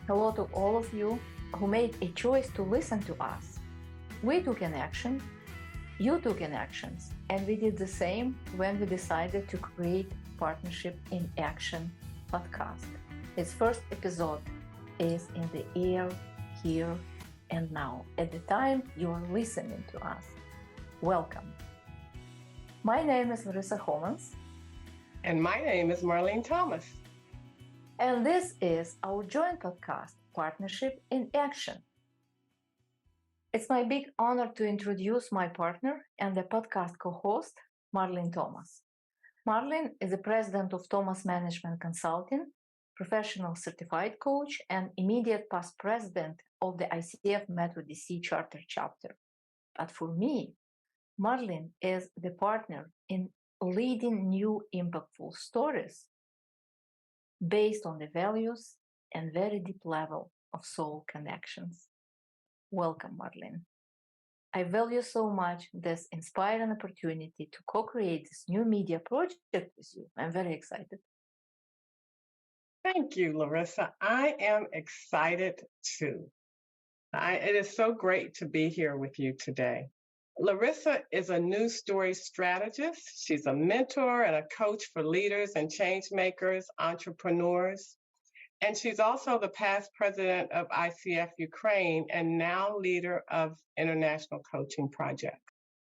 Hello to all of you who made a choice to listen to us. We took an action, you took an action, and we did the same when we decided to create Partnership in Action podcast. Its first episode is in the air here and now, at the time you're listening to us. Welcome. My name is Lara Homans. And my name is Marlene Thomas. And this is our joint podcast, Partnership in Action. It's my big honor to introduce my partner and the podcast co-host, D.Marlene Thomas. Marlene is the president of Thomas Management Consulting, professional certified coach, and immediate past president of the ICF Metro DC Charter Chapter. But for me, Marlene is the partner in leading new impactful stories based on the values and very deep level of soul connections. Welcome, Marlene. I value so much this inspiring opportunity to co-create this new media project with you. I'm very excited. Thank you, Larissa. I am excited too. It is so great to be here with you today. Larissa is a news story strategist. She's a mentor and a coach for leaders and change makers, entrepreneurs. And she's also the past president of ICF Ukraine and now leader of International Coaching Project.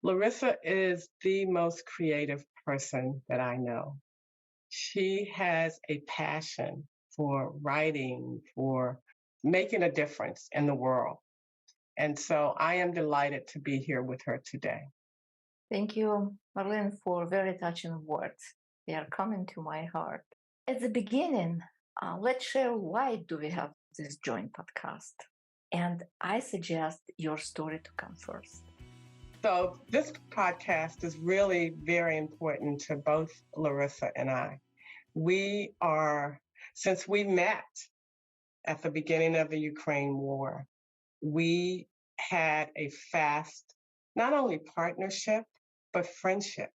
Larissa is the most creative person that I know. She has a passion for writing, for making a difference in the world. And so I am delighted to be here with her today. Thank you, Marlene, for very touching words. They are coming to my heart. At the beginning, let's share why do we have this joint podcast. And I suggest your story to come first. So this podcast is really very important to both Larissa and I. Since we met at the beginning of the Ukraine war, we had a fast, not only partnership, but friendship.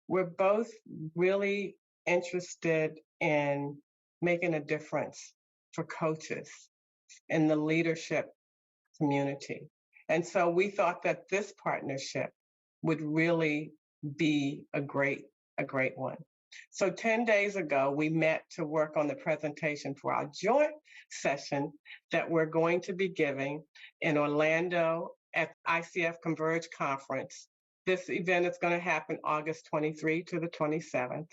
We're both really interested in making a difference for coaches in the leadership community. And so we thought that this partnership would really be a great one. So 10 days ago, we met to work on the presentation for our joint session that we're going to be giving in Orlando at ICF Converge Conference. This event is going to happen August 23 to the 27th.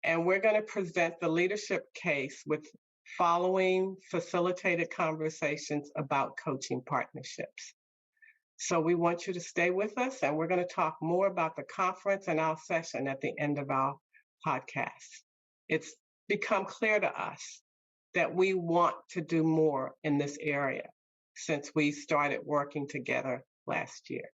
And we're going to present the leadership case with following facilitated conversations about coaching partnerships. So we want you to stay with us, and we're going to talk more about the conference and our session at the end of our podcast. It's become clear to us that we want to do more in this area since we started working together last year.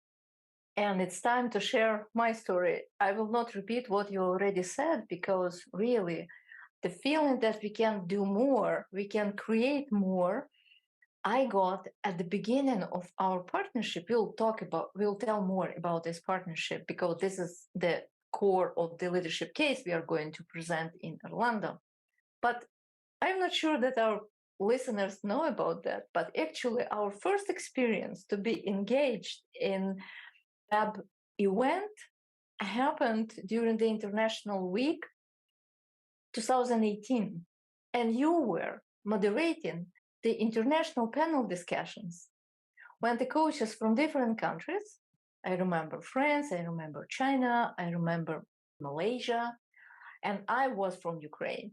And it's time to share my story. I will not repeat what you already said, because really the feeling that we can do more, we can create more, I got at the beginning of our partnership. We'll tell more about this partnership, because this is the core of the leadership case we are going to present in Orlando. But I'm not sure that our listeners know about that. But actually, our first experience to be engaged in web event happened during the International Week 2018. And you were moderating the international panel discussions when the coaches from different countries, I remember France, I remember China, I remember Malaysia, and I was from Ukraine.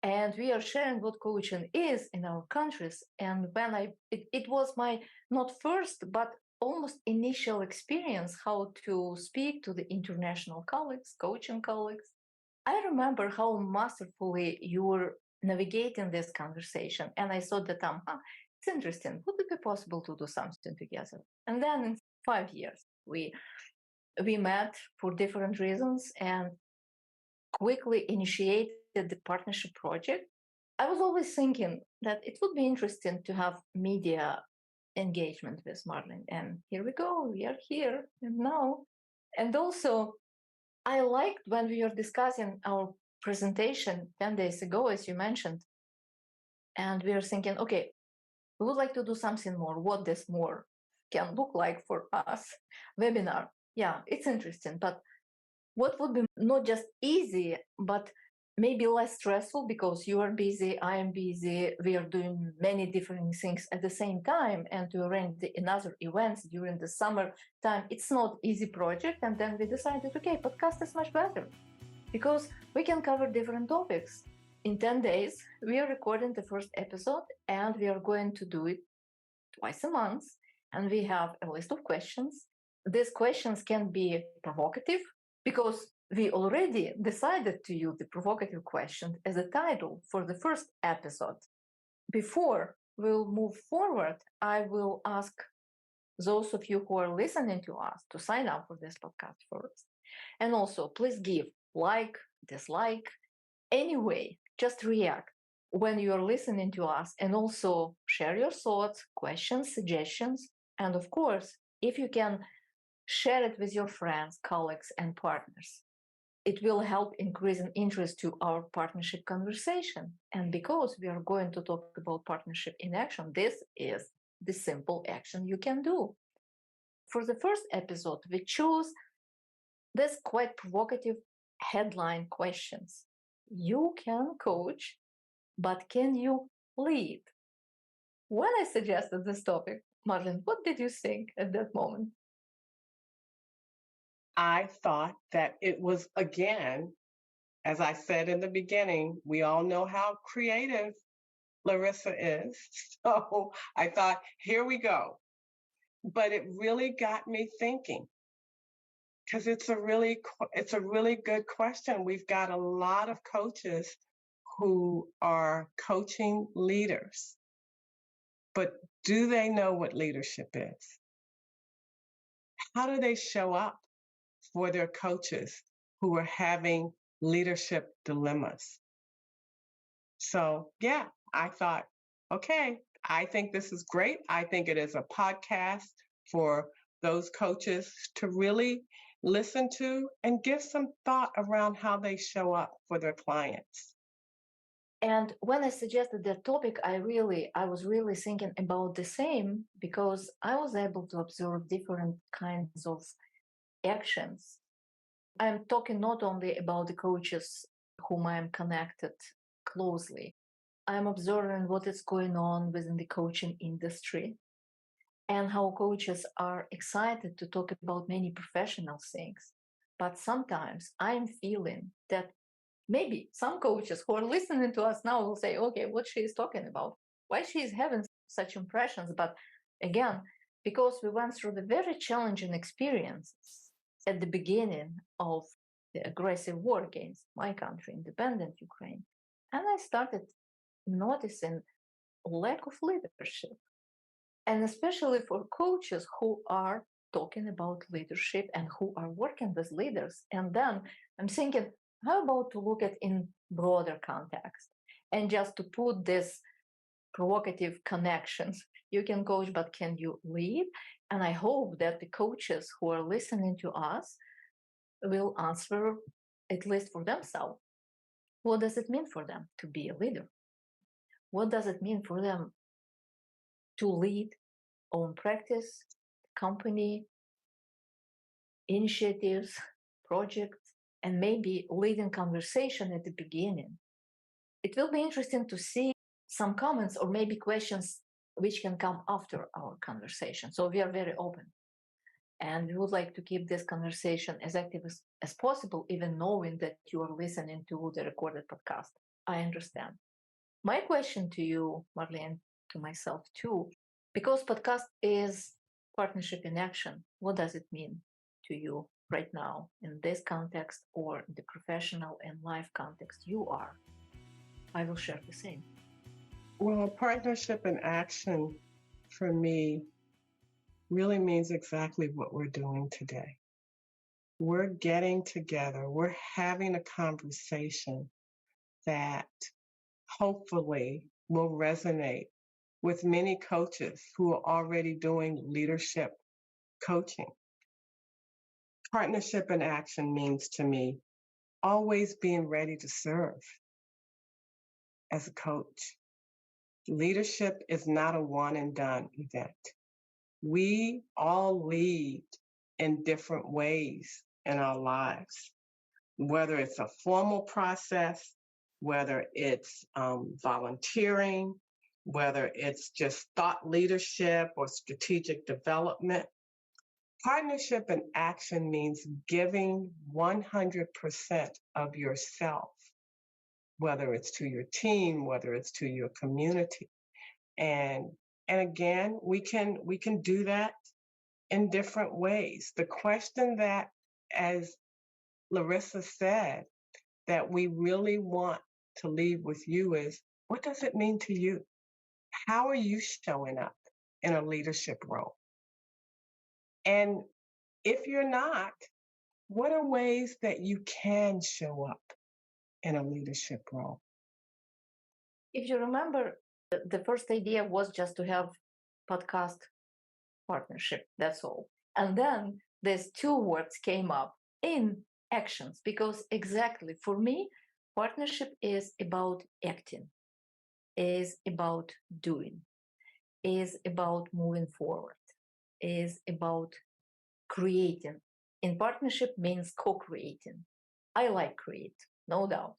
And we are sharing what coaching is in our countries. And when it was my not first, but almost initial experience how to speak to the international colleagues, coaching colleagues. I remember how masterfully you were navigating this conversation. And I thought that, it's interesting. Would it be possible to do something together? And then in 5 years, we met for different reasons and quickly initiated the partnership project. I was always thinking that it would be interesting to have media engagement with Marlene. And here we go. We are here and now. And also, I liked when we were discussing our presentation 10 days ago, as you mentioned, And we are thinking, okay, we would like to do something more. What this more can look like for us? Webinar. Yeah, it's interesting. But what would be not just easy, but maybe less stressful because you are busy, I am busy, we are doing many different things at the same time, and to arrange another events during the summer time, it's not easy project. And then we decided, okay, podcast is much better because we can cover different topics. In 10 days, we are recording the first episode and we are going to do it twice a month. And we have a list of questions. These questions can be provocative because we already decided to use the provocative question as a title for the first episode. Before we'll move forward, I will ask those of you who are listening to us to sign up for this podcast first. And also, please give like, dislike, anyway, just react when you are listening to us, and also share your thoughts, questions, suggestions. And of course, if you can, share it with your friends, colleagues, and partners. It will help increasing interest to our partnership conversation. And because we are going to talk about partnership in action, this is the simple action you can do. For the first episode, we chose this quite provocative headline questions. You can coach, but can you lead? When I suggested this topic, Marlene, what did you think at that moment? I thought that it was, again, as I said in the beginning, we all know how creative Larissa is. So I thought, here we go. But it really got me thinking because it's a really good question. We've got a lot of coaches who are coaching leaders, but do they know what leadership is? How do they show up for their coaches who are having leadership dilemmas? So, yeah, I thought, okay, I think this is great. I think it is a podcast for those coaches to really listen to and give some thought around how they show up for their clients. And when I suggested that topic, I was really thinking about the same because I was able to observe different kinds of actions. I'm talking not only about the coaches whom I am connected closely. I'm observing what is going on within the coaching industry and how coaches are excited to talk about many professional things. But sometimes I'm feeling that maybe some coaches who are listening to us now will say, okay, what she is talking about, why she is having such impressions. But again, because we went through the very challenging experiences at the beginning of the aggressive war against my country, independent Ukraine, and I started noticing lack of leadership, and especially for coaches who are talking about leadership and who are working with leaders. And then I'm thinking, how about to look at in broader context and just to put this provocative connections. You can coach, but can you lead? And I hope that the coaches who are listening to us will answer, at least for themselves, what does it mean for them to be a leader? What does it mean for them to lead own practice, company, initiatives, projects, and maybe leading conversation at the beginning? It will be interesting to see some comments or maybe questions which can come after our conversation. So we are very open. And we would like to keep this conversation as active as possible, even knowing that you are listening to the recorded podcast. I understand. My question to you, Marlene, to myself too, because podcast is partnership in action, what does it mean to you right now in this context or the professional and life context you are? I will share the same. Well, partnership in action for me really means exactly what we're doing today. We're getting together, we're having a conversation that hopefully will resonate with many coaches who are already doing leadership coaching. Partnership in action means to me always being ready to serve as a coach, Leadership is not a one and done event. We all lead in different ways in our lives, whether it's a formal process, whether it's volunteering, whether it's just thought leadership or strategic development. Partnership in action means giving 100% of yourself, whether it's to your team, whether it's to your community. And again, we can do that in different ways. The question that, as Larissa said, that we really want to leave with you is, what does it mean to you? How are you showing up in a leadership role? And if you're not, what are ways that you can show up in a leadership role? If you remember, the first idea was just to have podcast partnership. That's all. And then these two words came up in actions, because exactly for me, partnership is about acting, is about doing, is about moving forward, is about creating. In partnership means co-creating. I like create, no doubt.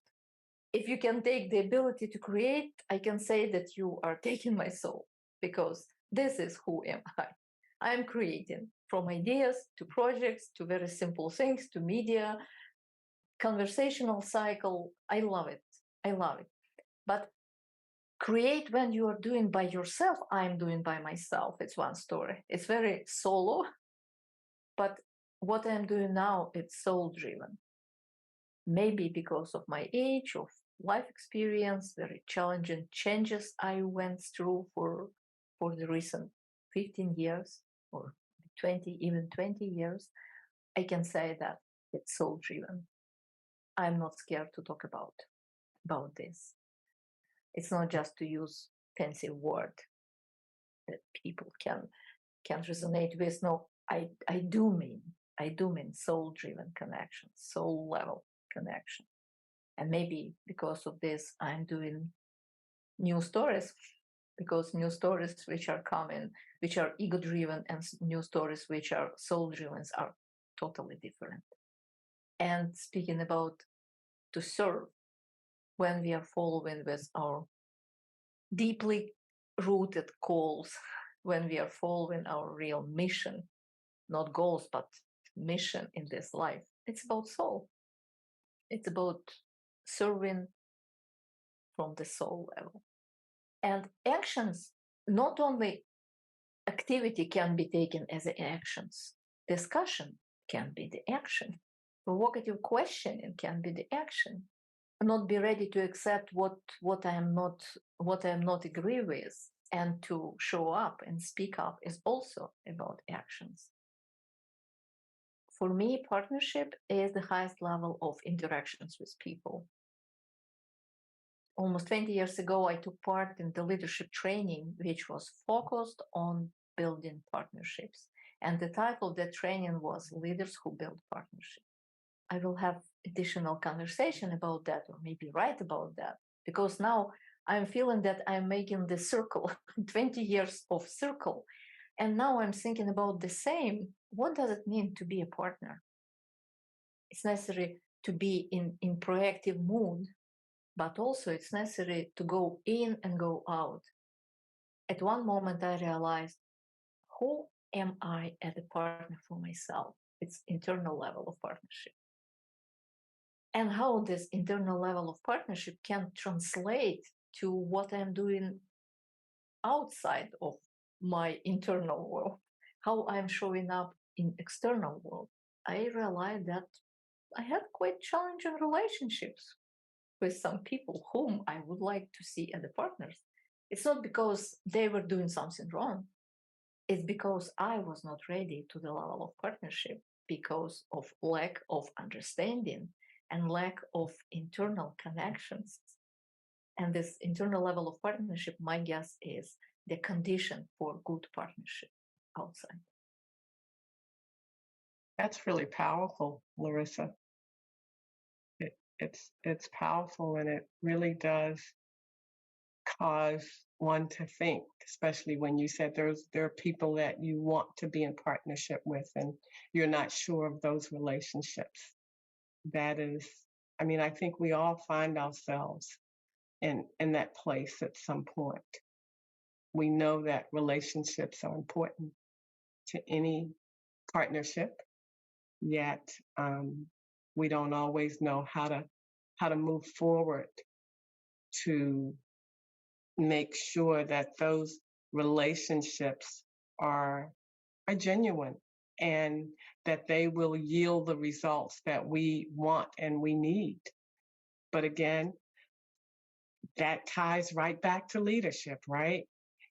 If you can take the ability to create, I can say that you are taking my soul, because this is who am I. I'm creating, from ideas to projects to very simple things to media, conversational cycle. I love it. I love it. But create when you are doing by yourself, I'm doing by myself. It's one story. It's very solo. But what I'm doing now, it's soul driven. Maybe because of my age, of life experience, very challenging changes I went through for the recent 15 years or 20, even 20 years, I can say that it's soul driven. I'm not scared to talk about this. It's not just to use fancy word that people can resonate with. No, I do mean soul driven connection, soul level connection. And maybe because of this, I'm doing new stories, because new stories which are coming, which are ego driven, and new stories which are soul driven are totally different. And speaking about to serve, when we are following with our deeply rooted goals, when we are following our real mission, not goals, but mission in this life, it's about soul. It's about serving from the soul level. And actions, not only activity can be taken as actions, discussion can be the action, provocative questioning can be the action. Not be ready to accept what I am not agree with, and to show up and speak up is also about actions. For me, partnership is the highest level of interactions with people. Almost 20 years ago, I took part in the leadership training, which was focused on building partnerships. And the title of that training was Leaders Who Build Partnerships. I will have additional conversation about that, or maybe write about that, because now I'm feeling that I'm making the circle, 20 years of circle. And now I'm thinking about the same. What does it mean to be a partner? It's necessary to be in proactive mood, but also it's necessary to go in and go out. At one moment, I realized, who am I as a partner for myself? It's internal level of partnership. And how this internal level of partnership can translate to what I'm doing outside of my internal world, how I'm showing up in external world. I realized that I had quite challenging relationships with some people whom I would like to see as partners. It's not because they were doing something wrong. It's because I was not ready to the level of partnership because of lack of understanding and lack of internal connections. And this internal level of partnership, my guess, is the condition for good partnership outside. That's really powerful, Larissa. It's powerful, and it really does cause one to think, especially when you said there are people that you want to be in partnership with and you're not sure of those relationships. That is, I mean, I think we all find ourselves in that place at some point. We know that relationships are important to any partnership, yet we don't always know how to move forward to make sure that those relationships are genuine and that they will yield the results that we want and we need. But again, that ties right back to leadership, right?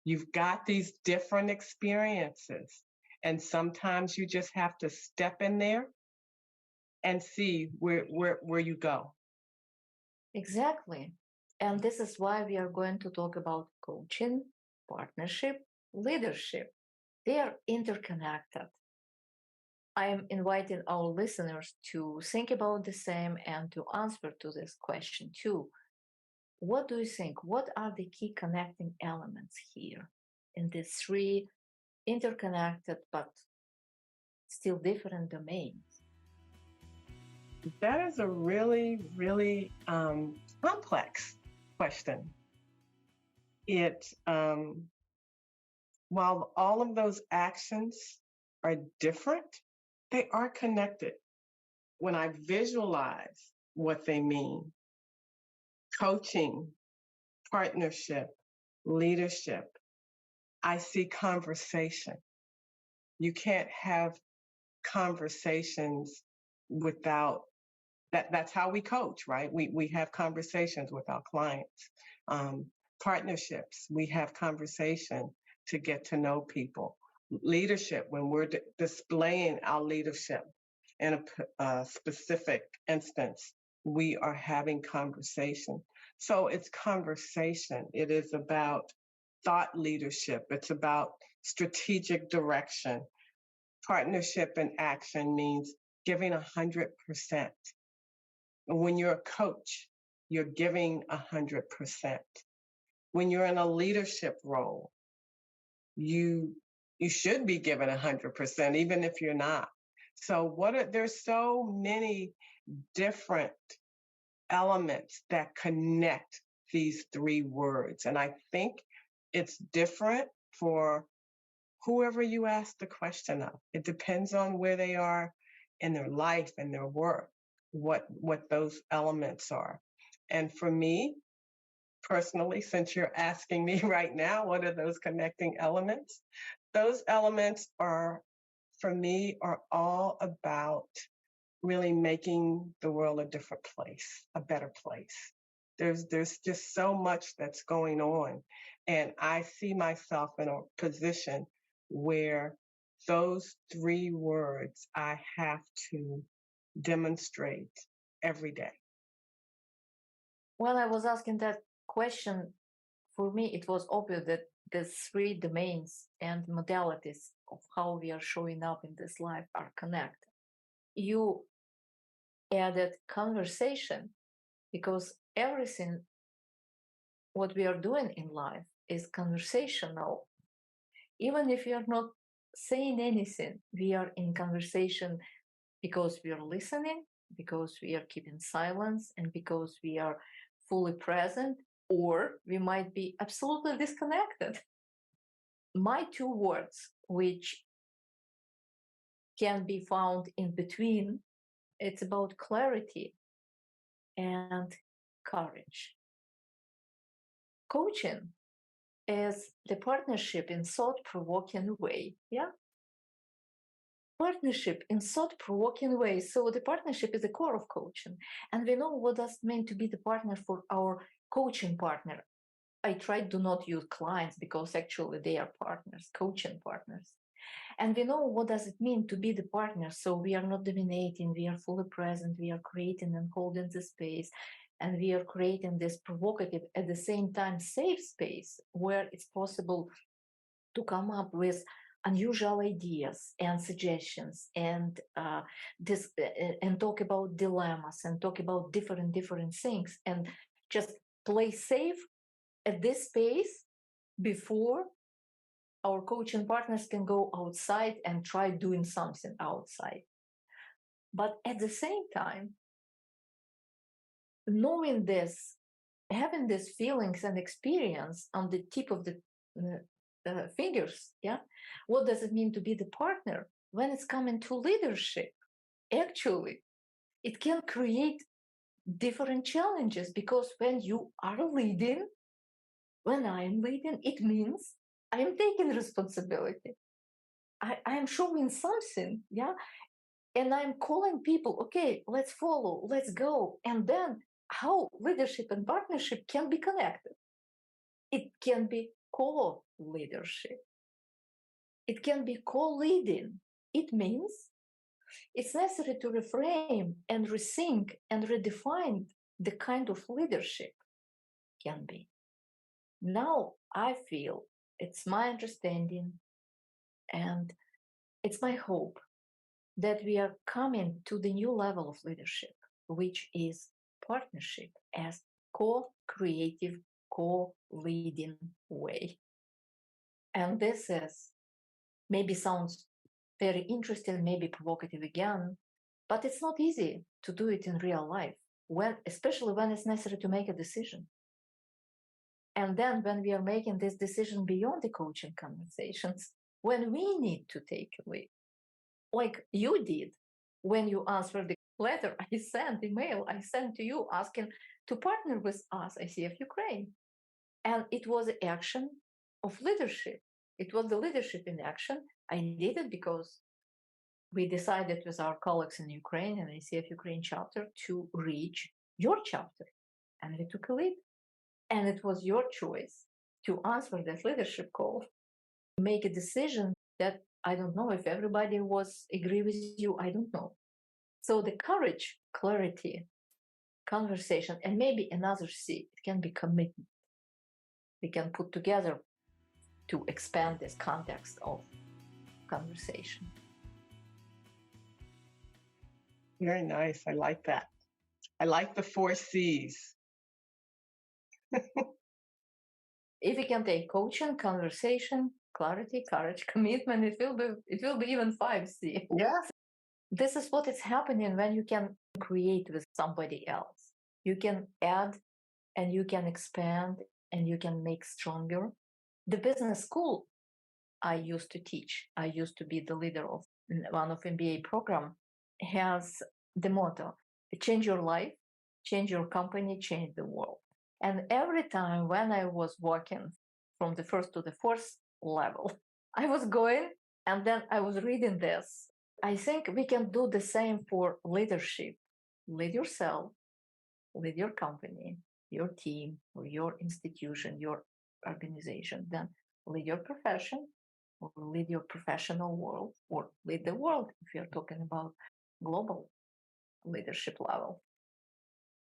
You've got these different experiences, and sometimes you just have to step in there and see where you go. Exactly. And this is why we are going to talk about coaching, partnership, leadership. They are interconnected. I am inviting our listeners to think about the same and to answer to this question too. What do you think? What are the key connecting elements here in these three interconnected but still different domains? That is a really, really complex question. It while all of those actions are different, they are connected. When I visualize what they mean, coaching, partnership, leadership, I see conversation. You can't have conversations without that's how we coach, right? We have conversations with our clients. Partnerships, we have conversation to get to know people. Leadership, when we're displaying our leadership in a specific instance, we are having conversation. So it's conversation. It is about thought leadership. It's about strategic direction. Partnership and action means giving 100%. And when you're a coach, you're giving 100%. When you're in a leadership role, you should be giving 100%, even if you're not. So there's so many different elements that connect these three words. And I think it's different for whoever you ask the question of. It depends on where they are in their life and their work, what those elements are. And for me, personally, since you're asking me right now, what are those connecting elements? Those elements are, for me, are all about really making the world a different place, a better place. There's just so much that's going on. And I see myself in a position where those three words I have to demonstrate every day. When I was asking that question, for me, it was obvious that the three domains and modalities of how we are showing up in this life are connected. You added conversation because everything what we are doing in life is conversational. Even if we are not saying anything, we are in conversation because we are listening, because we are keeping silence, and because we are fully present, or we might be absolutely disconnected. My two words, which can be found in between, it's about clarity and courage. Coaching is the partnership in thought-provoking way. Yeah. Partnership in thought-provoking way. So the partnership is the core of coaching. And we know what does it mean to be the partner for our coaching partner. I try to not use clients because actually they are partners, coaching partners. And we know what does it mean to be the partner. So we are not dominating, we are fully present, we are creating and holding the space, and we are creating this provocative, at the same time, safe space where it's possible to come up with unusual ideas and suggestions and and talk about dilemmas and talk about different things and just play safe at this space before our coaching partners can go outside and try doing something outside. But at the same time, knowing this, having these feelings and experience on the tip of the fingers, yeah, what does it mean to be the partner when it's coming to leadership? Actually, it can create different challenges, because when you are leading, when I'm leading, it means I am taking responsibility. I am showing something, yeah, and I'm calling people, okay, let's follow, let's go. And then how leadership and partnership can be connected. It can be co-leadership. It can be co-leading. It means it's necessary to reframe and rethink and redefine the kind of leadership can be. Now I feel it's my understanding and it's my hope that we are coming to the new level of leadership, which is partnership as co-creative, co-leading way. And this is maybe sounds very interesting, maybe provocative again, but it's not easy to do it in real life, especially when it's necessary to make a decision. And then when we are making this decision beyond the coaching conversations, when we need to take a lead, like you did when you answered the letter I sent, email I sent to you asking to partner with us, ICF Ukraine. And it was an action of leadership. It was the leadership in action. I did it because we decided with our colleagues in Ukraine and ICF Ukraine chapter to reach your chapter. And we took a lead. And it was your choice to answer that leadership call, make a decision that I don't know if everybody was agree with you. I don't know. So the courage, clarity, conversation, and maybe another C, it can be commitment. We can put together to expand this context of conversation. Very nice. I like that. I like the 4 C's. If we can take coaching, conversation, clarity, courage, commitment, it will be even 5C. Yes. This is what is happening when you can create with somebody else. You can add and you can expand and you can make stronger. The business school I used to teach, I used to be the leader of one of MBA program, has the motto, change your life, change your company, change the world. And every time when I was working from the first to the fourth level, I was going and then I was reading this. I think we can do the same for leadership. Lead yourself, lead your company, your team, or your institution, your organization. Then lead your profession, or lead your professional world, or lead the world if you're talking about global leadership level.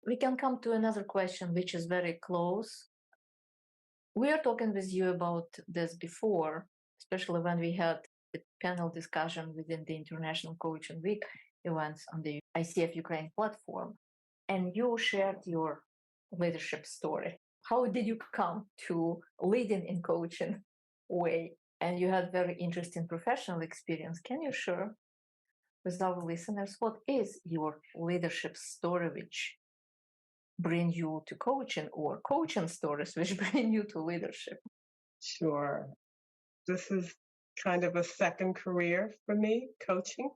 We can come to another question, which is very close. We are talking with you about this before, especially when we had the panel discussion within the International Coaching Week events on the ICF Ukraine platform. And you shared your leadership story. How did you come to leading in coaching way? And you had very interesting professional experience. Can you share with our listeners what is your leadership story which bring you to coaching, or coaching stories which bring you to leadership? Sure. This is kind of a second career for me, coaching.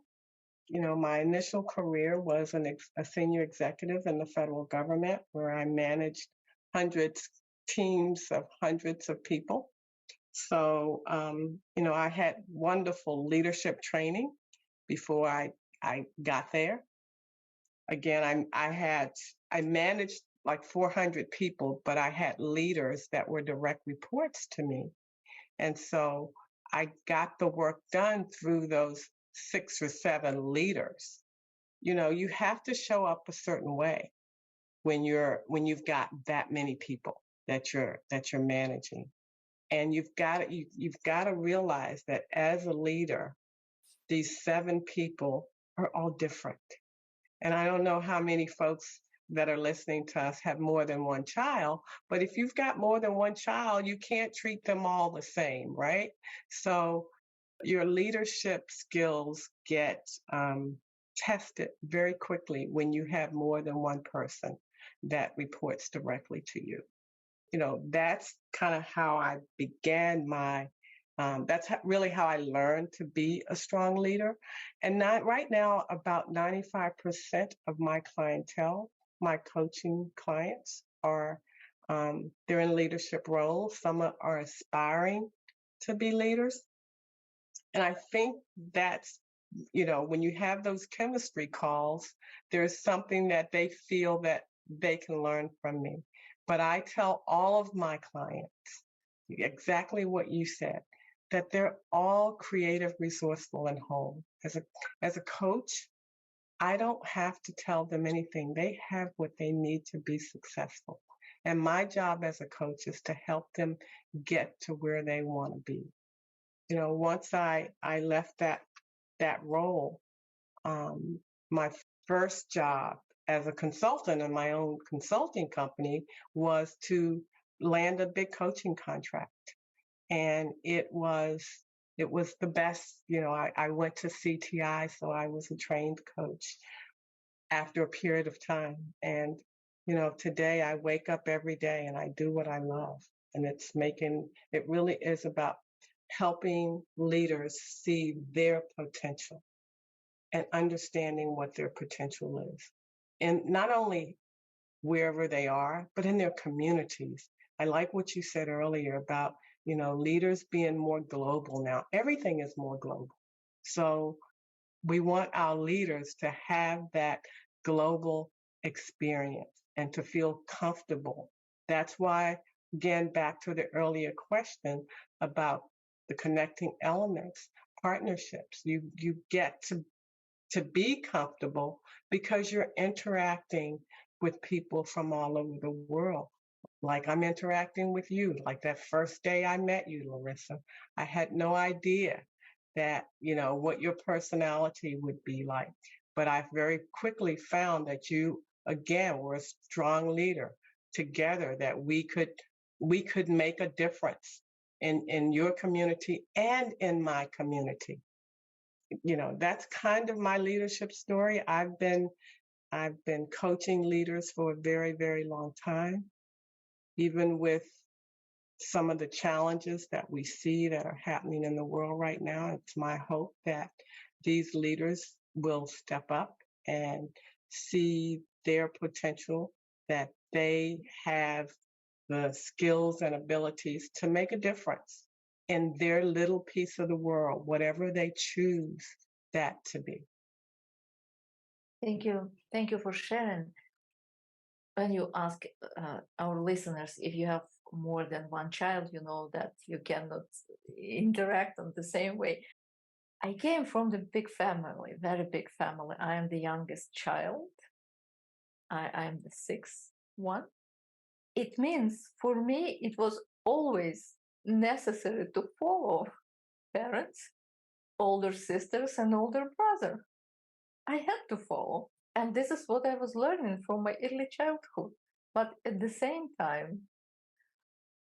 You know, my initial career was a senior executive in the federal government where I managed teams of hundreds of people. So, you know, I had wonderful leadership training before I got there. Again, I managed like 400 people, but I had leaders that were direct reports to me. And so I got the work done through those 6 or 7 leaders. You know, you have to show up a certain way when you've got that many people that you're managing. And you've got to realize that as a leader, these 7 people are all different. And I don't know how many folks that are listening to us have more than one child. But if you've got more than one child, you can't treat them all the same, right? So your leadership skills get tested very quickly when you have more than one person that reports directly to you. That's kind of how I began that's really how I learned to be a strong leader. And not right now, about 95% of my clientele, my coaching clients, they're in leadership roles. Some are aspiring to be leaders. And I think that's, when you have those chemistry calls, there's something that they feel that they can learn from me. But I tell all of my clients exactly what you said, that they're all creative, resourceful, and whole. As a coach, I don't have to tell them anything. They have what they need to be successful. And my job as a coach is to help them get to where they want to be. Once I left that role, my first job as a consultant in my own consulting company was to land a big coaching contract. And it was the best. I went to CTI, so I was a trained coach after a period of time. And today I wake up every day and I do what I love. And it really is about helping leaders see their potential and understanding what their potential is. And not only wherever they are, but in their communities. I like what you said earlier about, leaders being more global now. Everything is more global. So we want our leaders to have that global experience and to feel comfortable. That's why, again, back to the earlier question about the connecting elements, partnerships, you get to be comfortable because you're interacting with people from all over the world. Like I'm interacting with you, like that first day I met you, Larissa. I had no idea that, what your personality would be like. But I very quickly found that you, again, were a strong leader together, that we could make a difference in your community and in my community. That's kind of my leadership story. I've been coaching leaders for a very, very long time, even with some of the challenges that we see that are happening in the world right now. It's my hope that these leaders will step up and see their potential, that they have the skills and abilities to make a difference in their little piece of the world, whatever they choose that to be. Thank you. Thank you for sharing. When you ask our listeners if you have more than one child, you know that you cannot interact on the same way. I came from the big family, very big family. I am the youngest child. I am the sixth one. It means for me, it was always necessary to follow parents, older sisters, and older brother. I had to follow. And this is what I was learning from my early childhood. But at the same time,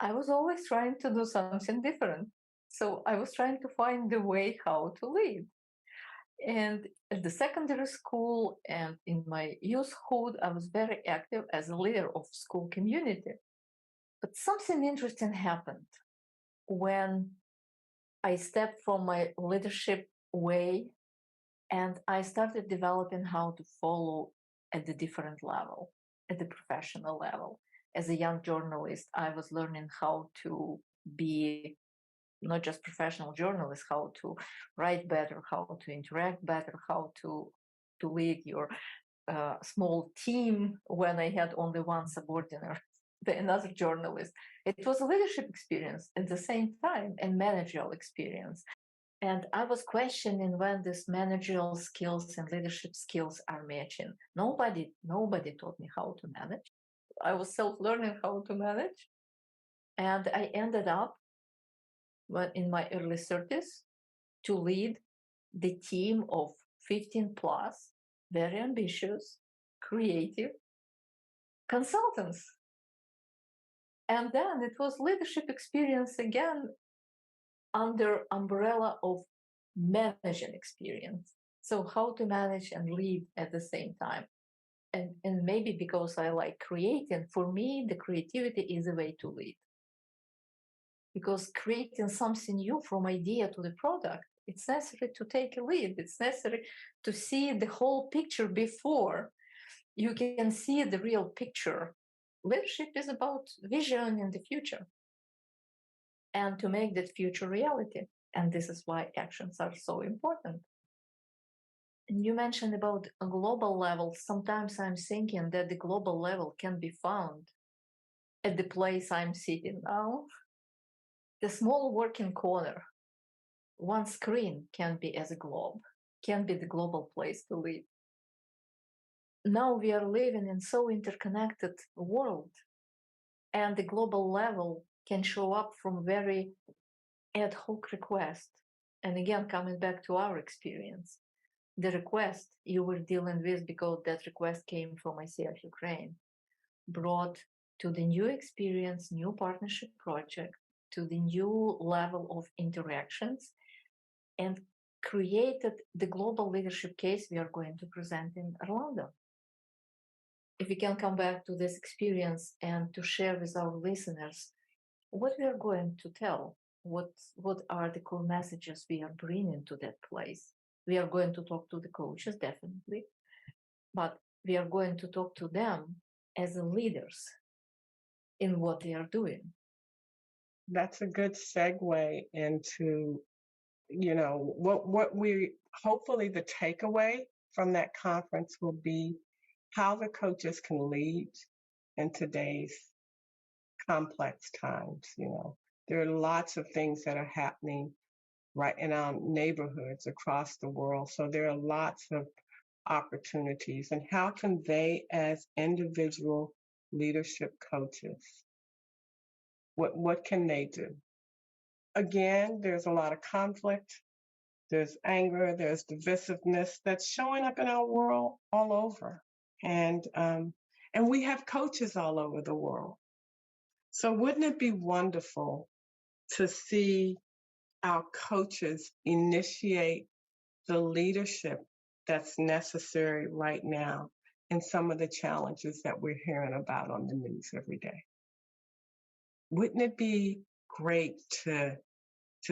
I was always trying to do something different. So I was trying to find the way how to lead. And at the secondary school and in my youthhood, I was very active as a leader of school community. But something interesting happened when I stepped from my leadership way and I started developing how to follow at the different level, at the professional level. As a young journalist, I was learning how to be not just professional journalist, how to write better, how to interact better, how to lead your small team when I had only one subordinate, another journalist. It was a leadership experience at the same time and managerial experience. And I was questioning when these managerial skills and leadership skills are matching. Nobody taught me how to manage. I was self-learning how to manage. And I ended up in my early 30s to lead the team of 15 plus, very ambitious, creative, consultants. And then it was leadership experience again under umbrella of managing experience. So how to manage and lead at the same time. And maybe because I like creating, for me, the creativity is a way to lead. Because creating something new from idea to the product, it's necessary to take a lead. It's necessary to see the whole picture before you can see the real picture. Leadership is about vision in the future and to make that future reality. And this is why actions are so important. And you mentioned about a global level. Sometimes I'm thinking that the global level can be found at the place I'm sitting now. The small working corner, one screen can be as a globe, can be the global place to live. Now we are living in so interconnected world, and the global level can show up from very ad hoc request. And again, coming back to our experience, the request you were dealing with, because that request came from ICF Ukraine, brought to the new experience, new partnership project, to the new level of interactions, and created the global leadership case we are going to present in Orlando. If we can come back to this experience and to share with our listeners what we are going to tell, what are the core messages we are bringing to that place. We are going to talk to the coaches, definitely, but we are going to talk to them as leaders in what they are doing. That's a good segue into, what we hopefully the takeaway from that conference will be how the coaches can lead in today's complex times. There are lots of things that are happening right in our neighborhoods across the world. So there are lots of opportunities. And how can they, as individual leadership coaches, what can they do? Again, there's a lot of conflict. There's anger, there's divisiveness that's showing up in our world all over. And we have coaches all over the world. So wouldn't it be wonderful to see our coaches initiate the leadership that's necessary right now in some of the challenges that we're hearing about on the news every day? Wouldn't it be great to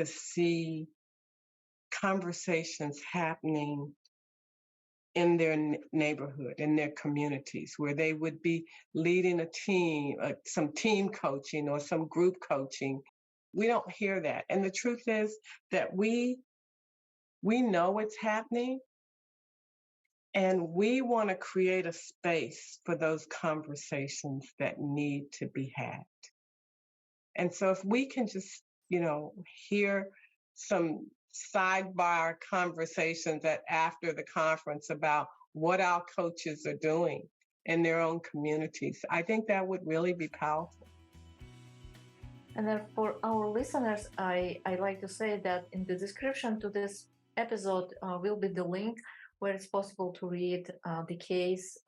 see conversations happening in their neighborhood, in their communities, where they would be leading a team, some team coaching or some group coaching? We don't hear that. And the truth is that we know it's happening, and we want to create a space for those conversations that need to be had. And so if we can just, hear some sidebar conversations after the conference about what our coaches are doing in their own communities, I think that would really be powerful. And then for our listeners, I like to say that in the description to this episode will be the link where it's possible to read the case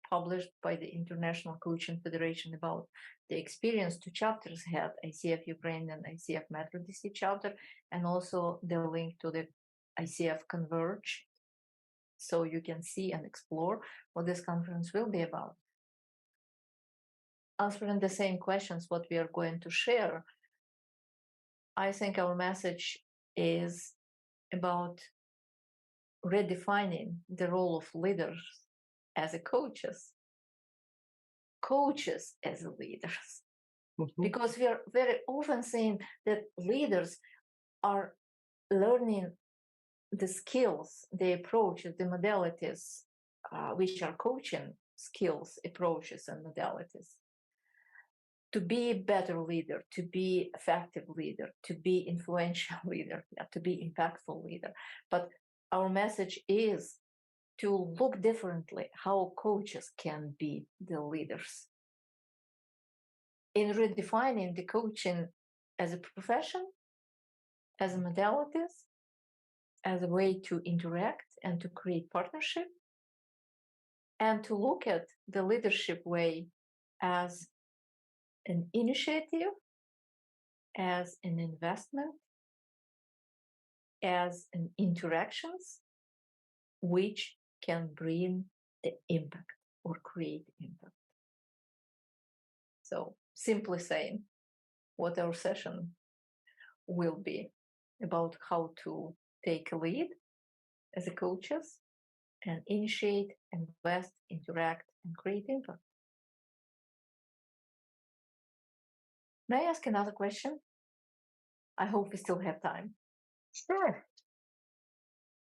published by the International Coaching Federation about the experience. Two chapters had ICF Ukraine and ICF Metro DC chapter, and also the link to the ICF Converge, so you can see and explore what this conference will be about. Answering the same questions, what we are going to share, I think our message is about redefining the role of leaders as a coaches as leaders. Mm-hmm. Because we are very often saying that leaders are learning the skills, the approaches, the modalities, which are coaching skills, approaches, and modalities, to be a better leader, to be effective leader, to be influential leader, to be impactful leader. But our message is to look differently how coaches can be the leaders. In redefining the coaching as a profession, as a modalities, as a way to interact and to create partnership, and to look at the leadership way as an initiative, as an investment, as an interactions which can bring the impact or create impact. So simply saying what our session will be about how to take a lead as a coaches and initiate, invest, interact, and create impact. May I ask another question? I hope we still have time. Sure.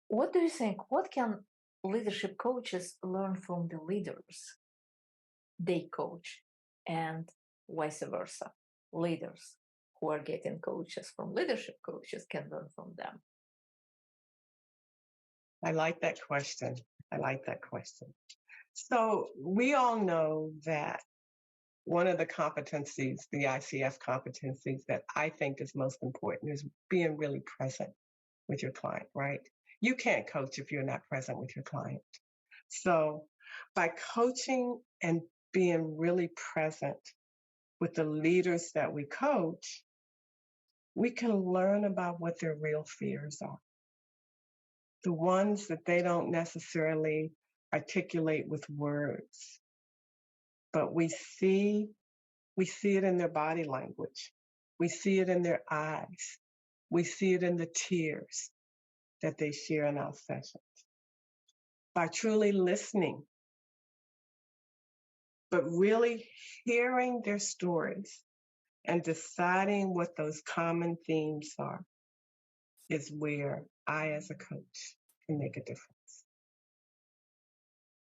What do you think? What can leadership coaches learn from the leaders they coach, and vice versa? Leaders who are getting coaches from leadership coaches can learn from them. I like that question. So we all know that one of the competencies, the ICF competencies that I think is most important is being really present with your client, right? You can't coach if you're not present with your client. So by coaching and being really present with the leaders that we coach, we can learn about what their real fears are. The ones that they don't necessarily articulate with words, but we see it in their body language. We see it in their eyes. We see it in the tears that they share in our sessions. By truly listening, but really hearing their stories and deciding what those common themes are is where I, as a coach, can make a difference.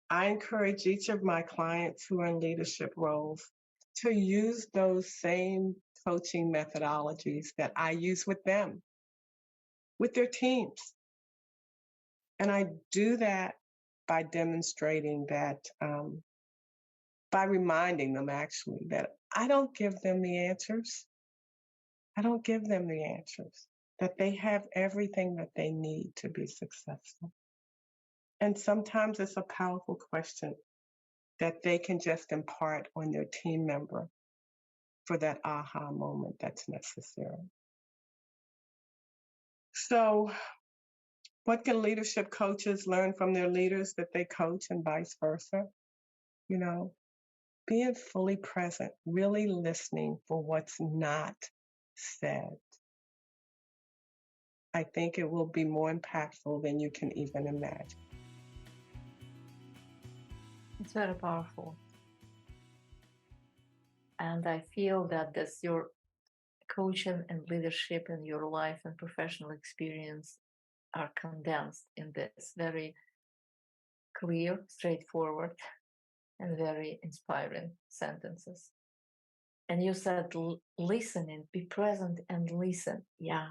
I encourage each of my clients who are in leadership roles to use those same coaching methodologies that I use with them, with their teams. And I do that by demonstrating that, by reminding them actually that I don't give them the answers. That they have everything that they need to be successful. And sometimes it's a powerful question that they can just impart on their team member for that aha moment that's necessary. So, what can leadership coaches learn from their leaders that they coach and vice versa? You know, being fully present, really listening for what's not said. I think it will be more impactful than you can even imagine. It's very powerful. And I feel that this your coaching and leadership in your life and professional experience are condensed in this very clear, straightforward, and very inspiring sentences. And you said listening, be present and listen. Yeah,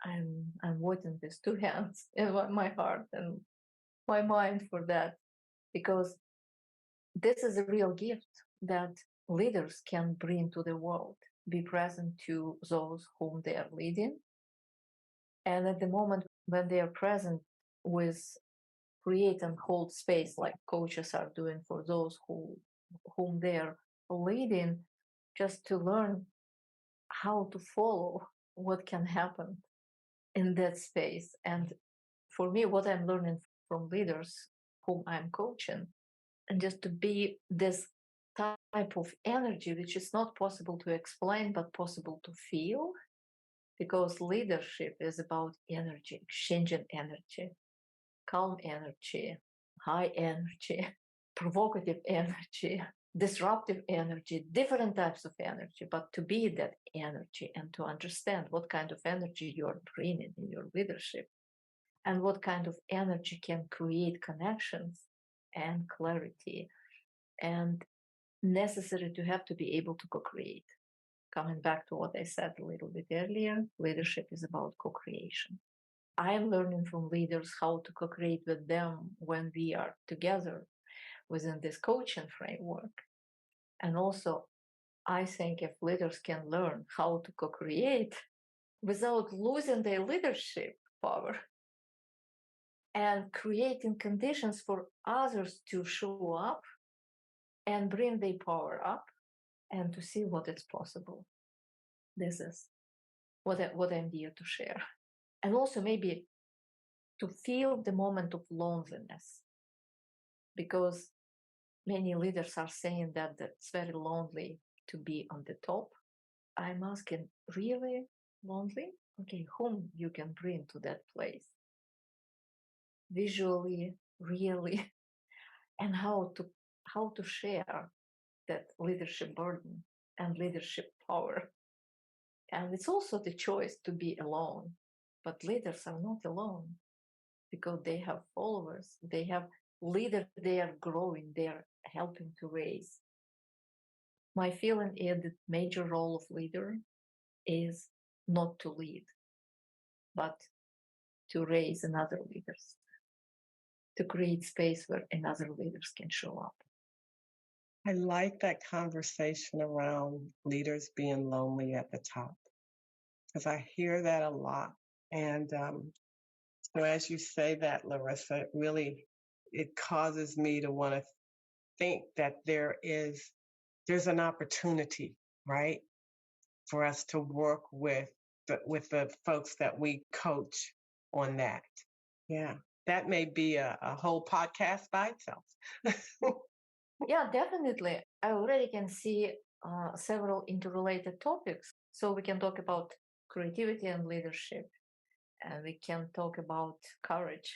I'm waiting with two hands in my heart and my mind for that, because this is a real gift that leaders can bring to the world. Be present to those whom they are leading. And at the moment when they are present with create and hold space like coaches are doing for those whom they are leading, just to learn how to follow what can happen in that space. And for me, what I'm learning from leaders whom I'm coaching, and just to be this type of energy, which is not possible to explain, but possible to feel, because leadership is about energy, exchanging energy, calm energy, high energy, provocative energy, disruptive energy, different types of energy, but to be that energy and to understand what kind of energy you're bringing in your leadership and what kind of energy can create connections and clarity and necessary to have to be able to co-create. Coming back to what I said a little bit earlier, leadership is about co-creation. I am learning from leaders how to co-create with them when we are together within this coaching framework. And also, I think if leaders can learn how to co-create without losing their leadership power and creating conditions for others to show up and bring their power up and to see what is possible. This is what I'm here to share. And also maybe to feel the moment of loneliness, because many leaders are saying that it's very lonely to be on the top. I'm asking, really lonely? Okay, whom you can bring to that place? Visually, really, and how to share that leadership burden and leadership power. And it's also the choice to be alone. But leaders are not alone because they have followers, they have leaders, they are growing, they are helping to raise. My feeling is the major role of leader is not to lead, but to raise another leaders, to create space where another leaders can show up. I like that conversation around leaders being lonely at the top, because I hear that a lot. And so as you say that, Larissa, it causes me to want to think that there's an opportunity, right, for us to work with the folks that we coach on that. Yeah, that may be a whole podcast by itself. Yeah, definitely. I already can see several interrelated topics. So we can talk about creativity and leadership, and we can talk about courage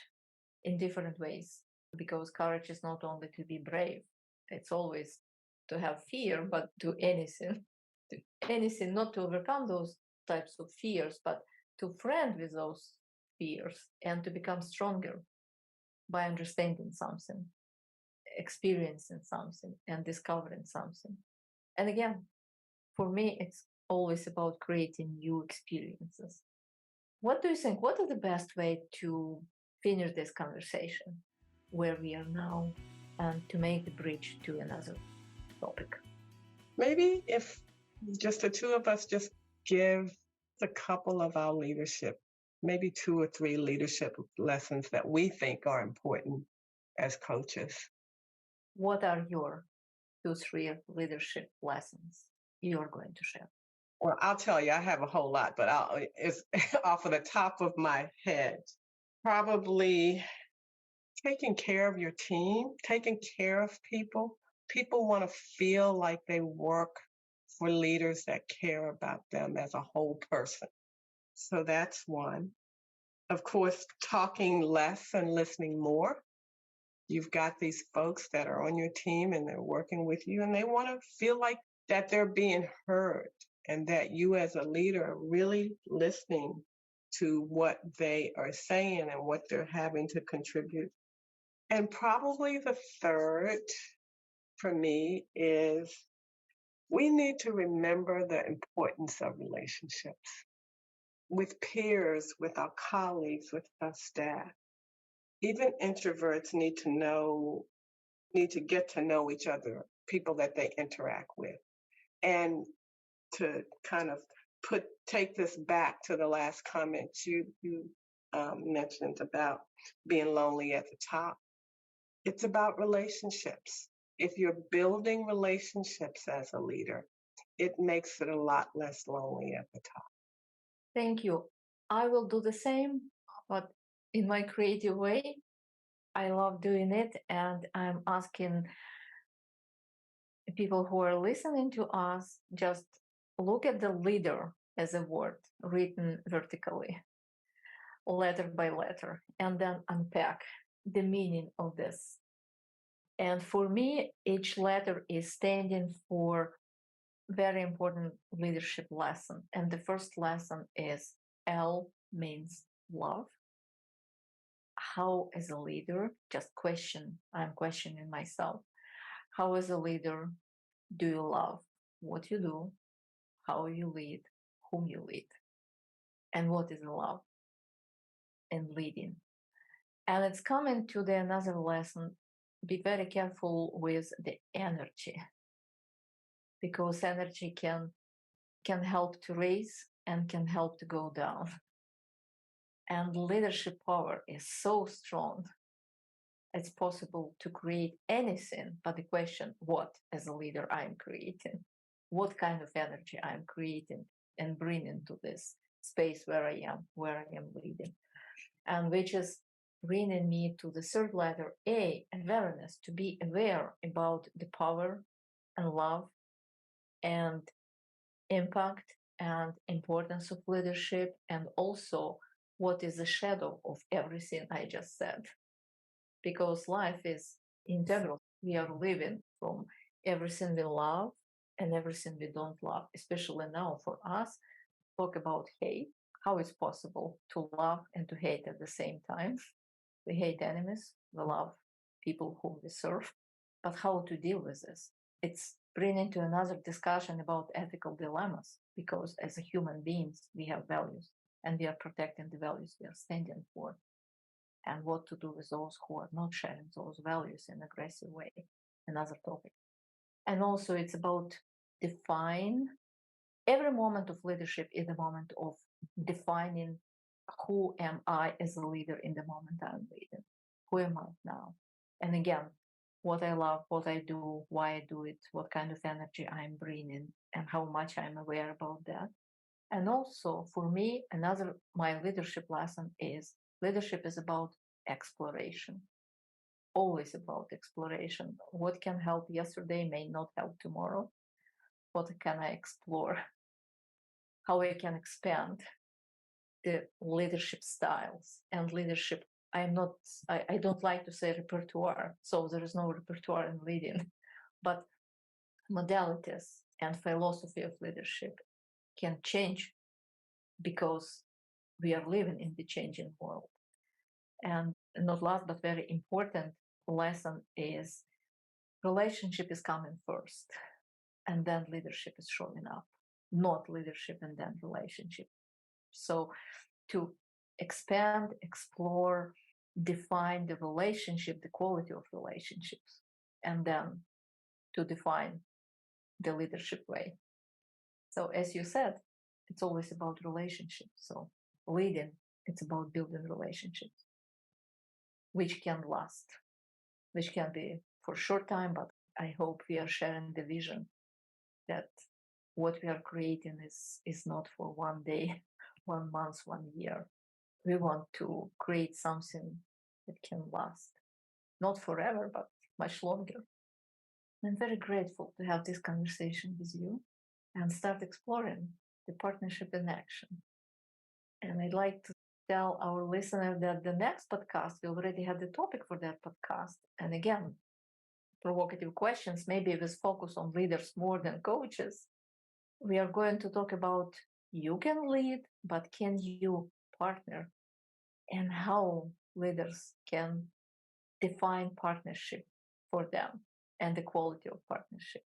in different ways, because courage is not only to be brave, it's always to have fear, but do anything, not to overcome those types of fears, but to friend with those fears and to become stronger by understanding something, experiencing something, and discovering something. And again, for me, it's always about creating new experiences. What do you think? What is the best way to finish this conversation where we are now and to make the bridge to another topic? Maybe if just the two of us just give a couple of our leadership, maybe 2 or 3 leadership lessons that we think are important as coaches. What are your 2, 3 leadership lessons you're going to share? Well, I'll tell you, I have a whole lot, but it's off of the top of my head. Probably taking care of your team, taking care of people. People want to feel like they work for leaders that care about them as a whole person. So that's one. Of course, talking less and listening more. You've got these folks that are on your team and they're working with you and they want to feel like that they're being heard and that you as a leader are really listening to what they are saying and what they're having to contribute. And probably the third for me is we need to remember the importance of relationships with peers, with our colleagues, with our staff. Even introverts need to get to know each other, people that they interact with. And to kind of take this back to the last comment you mentioned about being lonely at the top. It's about relationships. If you're building relationships as a leader, it makes it a lot less lonely at the top. Thank you. I will do the same, but in my creative way. I love doing it, and I'm asking people who are listening to us just look at the leader as a word written vertically, letter by letter, and then unpack the meaning of this. And for me, each letter is standing for very important leadership lesson. And the first lesson is L means love. How as a leader, I'm questioning myself. How as a leader do you love what you do, how you lead, whom you lead, and what is love and leading? And it's coming to the another lesson. Be very careful with the energy, because energy can help to raise and can help to go down. And leadership power is so strong it's possible to create anything, but the question, what as a leader I'm creating, what kind of energy I'm creating and bringing to this space where I am leading, and which is bringing me to the third letter A, awareness, to be aware about the power and love and impact and importance of leadership, and also what is the shadow of everything I just said. Because life is integral. We are living from everything we love and everything we don't love, especially now for us. Talk about hate, how it's possible to love and to hate at the same time. We hate enemies, we love people whom we serve, but how to deal with this? It's bringing to another discussion about ethical dilemmas, because as human beings, we have values and we are protecting the values we are standing for. And what to do with those who are not sharing those values in an aggressive way, another topic. And also it's about define every moment of leadership is a moment of defining who am I as a leader in the moment I'm leading. Who am I now? And again, what I love, what I do, why I do it, what kind of energy I'm bringing, and how much I'm aware about that. And also for me, another my leadership lesson is leadership is about exploration. Always about exploration. What can help yesterday may not help tomorrow. What can I explore? How I can expand the leadership styles and leadership. I don't like to say repertoire, so there is no repertoire in leading, but modalities and philosophy of leadership can change because we are living in the changing world. And not last but very important lesson is relationship is coming first, and then leadership is showing up, not leadership and then relationship. So to expand, explore, define the relationship, the quality of relationships, and then to define the leadership way. So as you said, it's always about relationships. So leading, it's about building relationships, which can last, which can be for a short time, but I hope we are sharing the vision that what we are creating is not for one day, 1 month, 1 year. We want to create something that can last, not forever, but much longer. I'm very grateful to have this conversation with you and start exploring the partnership in action. And I'd like to tell our listener that the next podcast, we already had the topic for that podcast. And again, provocative questions, maybe with focus on leaders more than coaches. We are going to talk about you can lead, but can you partner? And how leaders can define partnership for them and the quality of partnership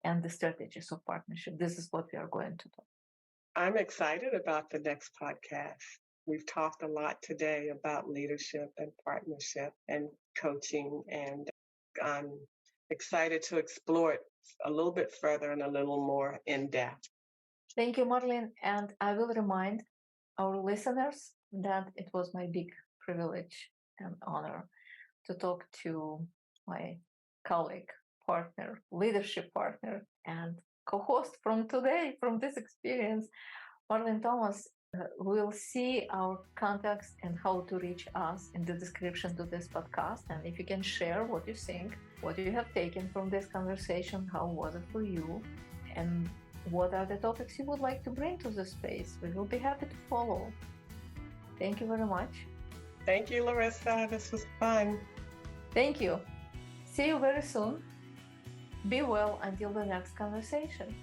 and the strategies of partnership. This is what we are going to talk. I'm excited about the next podcast. We've talked a lot today about leadership and partnership and coaching, and I'm excited to explore it a little bit further and a little more in depth. Thank you, Marlene. And I will remind our listeners that it was my big privilege and honor to talk to my colleague, partner, leadership partner, and co-host from today, from this experience, Marlene Thomas. We'll see our contacts and how to reach us in the description to this podcast. And if you can share what you think, what you have taken from this conversation, how was it for you, and what are the topics you would like to bring to the space, we will be happy to follow. Thank you very much. Thank you, Larissa. This was fun. Thank you. See you very soon. Be well until the next conversation.